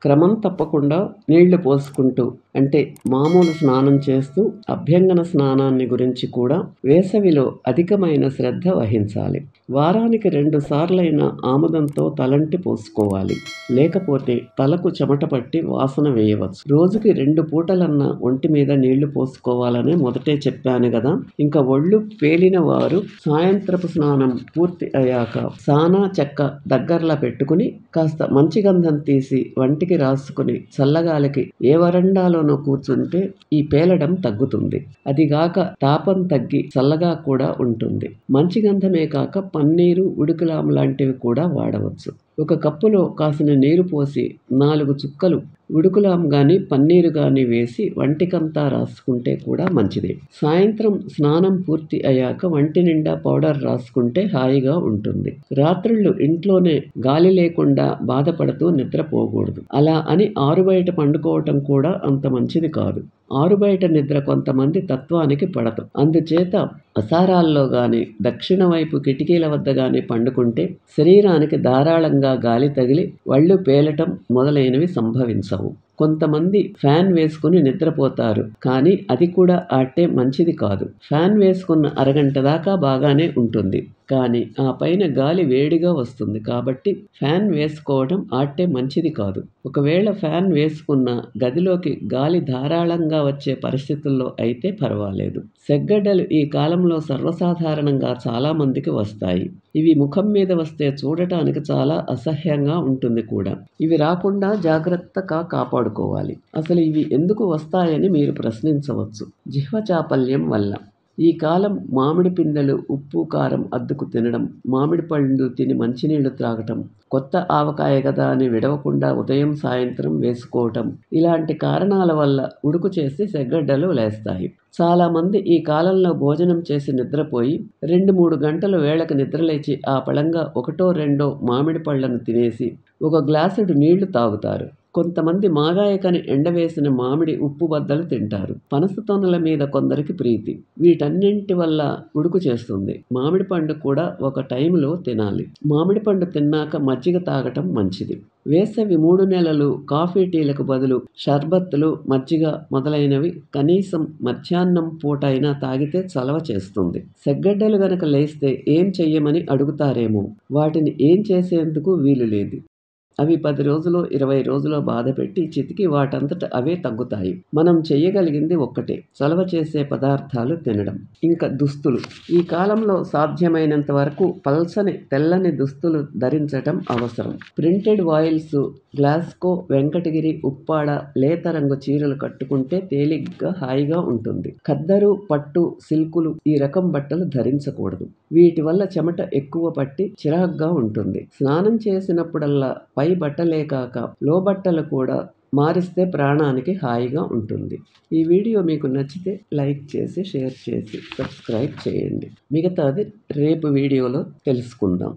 క్రమం తప్పకుండా నీళ్లు పోసుకుంటూ అంటే మామూలు స్నానం చేస్తూ అభ్యంగన స్నానాన్ని గురించి కూడా వేసవిలో అధికమైన శ్రద్ధ వహించాలి. వారానికి 2 సార్లైనా ఆముదంతో తలంటి పోసుకోవాలి. లేకపోతే తలకు చెమట పట్టి వాసన వేయవచ్చు. రోజుకి 2 పూటలన్నా ఒంటి మీద నీళ్లు పోసుకోవాలని మొదటే చెప్పాను కదా. ఇంకా ఒళ్ళు పేలిన వారు సాయంత్రపు స్నానం పూర్తి అయ్యాక సానా చెక్క దగ్గరలా పెట్టుకుని కాస్త మంచి గంధం తీసి వంటికి రాసుకుని చల్లగాలికి ఏ వరండాలోనో కూర్చుంటే ఈ పేలడం తగ్గుతుంది. అదిగాక తాపం తగ్గి చల్లగా కూడా ఉంటుంది. మంచి గంధమే కాక పన్నీరు, ఉడుకులాం లాంటివి కూడా వాడవచ్చు. ఒక కప్పులో కాసిన నీరు పోసి 4 చుక్కలు ఉడుకులాం గాని పన్నీరు గాని వేసి వంటికంతా రాసుకుంటే కూడా మంచిదే. సాయంత్రం స్నానం పూర్తి అయ్యాక వంటి నిండా పౌడర్ రాసుకుంటే హాయిగా ఉంటుంది. రాత్రుళ్ళు ఇంట్లోనే గాలి లేకుండా బాధపడుతూ నిద్రపోకూడదు. అలా అని ఆరుబయట పండుకోవటం కూడా అంత మంచిది కాదు. ఆరుబయట నిద్ర కొంతమంది తత్వానికి పడదు. అందుచేత వసారాల్లో గాని దక్షిణ వైపు కిటికీల వద్ద గాని పండుకుంటే శరీరానికి ధారాళంగా గాలి తగిలి వళ్ళు పేలటం మొదలైనవి సంభవించవు. కొంతమంది ఫ్యాన్ వేసుకుని నిద్రపోతారు. కానీ అది కూడా అట్టే మంచిది కాదు. ఫ్యాన్ వేసుకున్న అరగంట దాకా బాగానే ఉంటుంది. కానీ ఆ పైన గాలి వేడిగా వస్తుంది. కాబట్టి ఫ్యాన్ వేసుకోవడం అట్టే మంచిది కాదు. ఒకవేళ ఫ్యాన్ వేసుకున్న గదిలోకి గాలి ధారాళంగా వచ్చే పరిస్థితుల్లో అయితే పర్వాలేదు. సెగ్గడ్డలు ఈ కాలంలో సర్వసాధారణంగా చాలా మందికి వస్తాయి. ఇవి ముఖం మీద వస్తే చూడటానికి చాలా అసహ్యంగా ఉంటుంది కూడా. ఇవి రాకుండా జాగ్రత్తగా కాపాడుకోవాలి. అసలు ఇవి ఎందుకు వస్తాయని మీరు ప్రశ్నించవచ్చు. జిహ్వ చాపల్యం వల్ల. ఈ కాలం మామిడి పిందెలు ఉప్పు కారం అద్దుకు తినడం, మామిడి పళ్ళు తిని మంచినీళ్లు త్రాగటం, కొత్త ఆవకాయ కదా అని విడవకుండా ఉదయం సాయంత్రం వేసుకోవటం, ఇలాంటి కారణాల వల్ల ఉడుకు చేసి సెగ్గడ్డలు లేస్తాయి. చాలామంది ఈ కాలంలో భోజనం చేసి నిద్రపోయి 2-3 గంటల వేళకు నిద్రలేచి ఆ పళంగా 1-2 మామిడి పళ్ళను తినేసి 1 గ్లాసుడు నీళ్లు తాగుతారు. కొంతమంది మాగాయకని ఎండవేసిన మామిడి ఉప్పు బద్దలు తింటారు. పనస తొనల మీద కొందరికి ప్రీతి. వీటన్నింటి వల్ల ఉడుకు చేస్తుంది. మామిడి పండు కూడా ఒక టైంలో తినాలి. మామిడి పండు తిన్నాక మజ్జిగ తాగటం మంచిది. వేసవి 3 నెలలు కాఫీ టీలకు బదులు షర్బత్తులు, మజ్జిగ మొదలైనవి కనీసం మధ్యాహ్నం పూట అయినా తాగితే చలవ చేస్తుంది. సెగ్గడ్డలు గనక లేస్తే ఏం చెయ్యమని అడుగుతారేమో. వాటిని ఏం చేసేందుకు వీలు లేదు. అవి 10 రోజులో 20 రోజులో బాధపెట్టి చితికి వాటంతట అవే తగ్గుతాయి. మనం చెయ్యగలిగింది ఒక్కటే, చలవ చేసే పదార్థాలు తినడం. ఇంకా దుస్తులు. ఈ కాలంలో సాధ్యమైనంత వరకు పల్చని తెల్లని దుస్తులు ధరించటం అవసరం. Printed wiles, Glasgow, Venkatagiri, Uppada, లేత రంగు చీరలు కట్టుకుంటే తేలిగ్గా హాయిగా ఉంటుంది. ఖద్దరు, పట్టు, సిల్కులు ఈ రకం బట్టలు ధరించకూడదు. వీటి వల్ల చెమట ఎక్కువ పట్టి చిరాగ్గా ఉంటుంది. స్నానం చేసినప్పుడల్లా పై బట్టలే కాక లోబట్టలు కూడా మారిస్తే ప్రాణానికి హాయిగా ఉంటుంది. ఈ వీడియో మీకు నచ్చితే లైక్ చేసి, షేర్ చేసి, సబ్స్క్రైబ్ చేయండి. మిగతాది రేపు వీడియోలో తెలుసుకుందాం.